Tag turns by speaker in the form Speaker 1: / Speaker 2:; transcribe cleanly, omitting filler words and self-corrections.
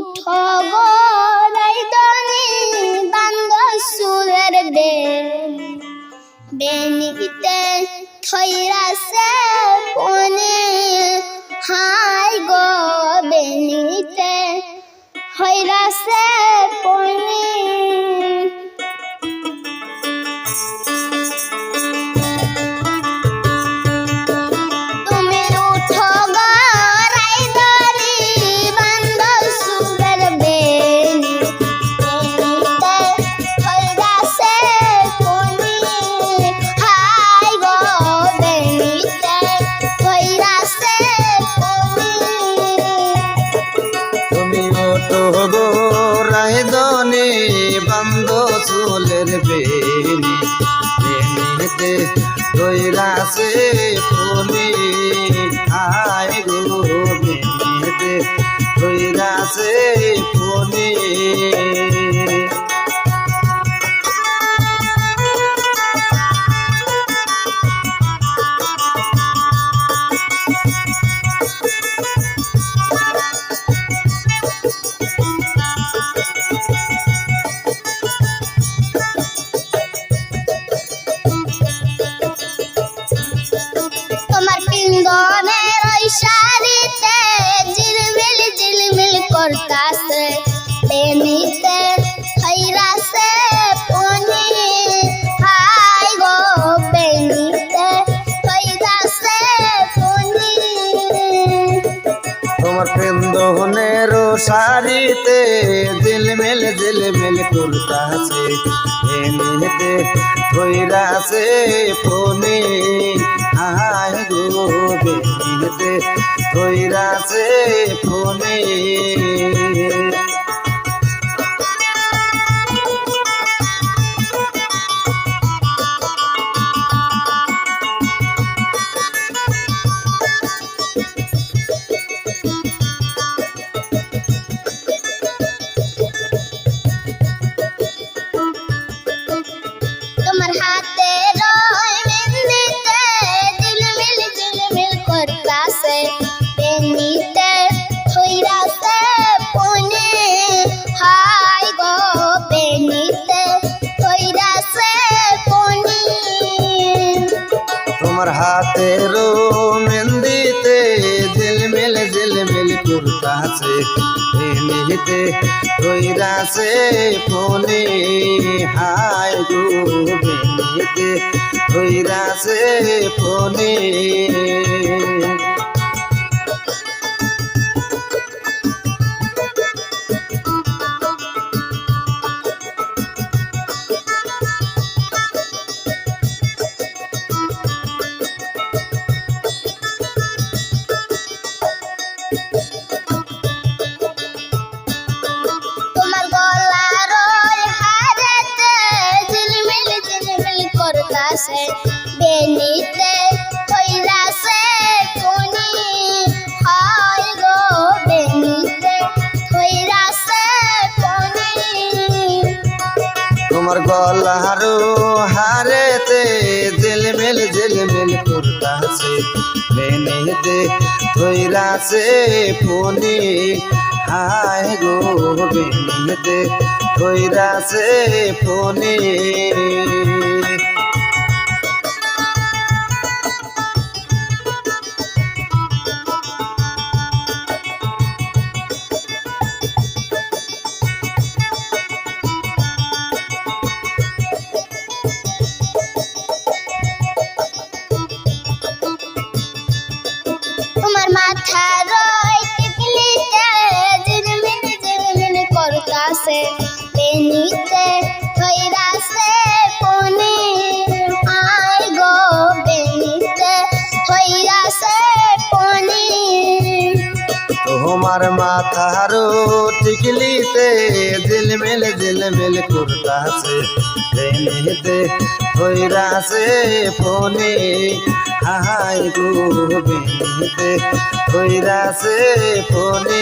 Speaker 1: উঠো গো রাইদনি বান্দ সুরের বেনিতে থইরাছে পনে হাই গো বেনিতে থইরাছে পনে
Speaker 2: রাইদনি বান্দ চুলের বেনিতে ধইরাছে পনে হাই গো বেনিতে ধইরাছে পনে
Speaker 1: পিন্দনের ওই শাড়িতে ঝিলমিল ঝিলমিল করতাছে বেনিতে থইরাছে পনে হাই গো বেনিতে থইরাছে পনে
Speaker 2: তোমার পিন্দনের শাড়িতে ঝিলমিল ঝিলমিল করতাছে বেনিতে থইরাছে পনে হাই গো বেনিতে ধইরাছে পনে
Speaker 1: তোমার হাতে বেনিতে থইরাছে পনে হাই গো বেনিতে থইরাছে পনে
Speaker 2: তোমার হাতের মেহেন্দিতে ঝিলমিল ঝিলমিল করতাছে বেনিতে ধইরাছে পনে হাই গো বেনিতে ধইরাছে পনে
Speaker 1: বেনিতে থইরাছে পনে হাই গো বেনিতে থইরাছে পনে
Speaker 2: তোমার গলার হারেতে ঝিলমিল ঝিলমিল করতাছে বেনিতে ধইরাছে পনে হাই গো বেনিতে ধইরাছে পনে
Speaker 1: তোমার মাথার টিকলিতে ঝিলমিল ঝিলমিল করতাছে বেনিতে থইরাছে পনে হাই গো বেনিতে থইরাছে পনে
Speaker 2: তোমার মাথার টিকলিতে ঝিলমিল ঝিলমিল করতাছে বেনিতে ধইরাছে পনে হাই গো বেনিতে ধইরাছে পনে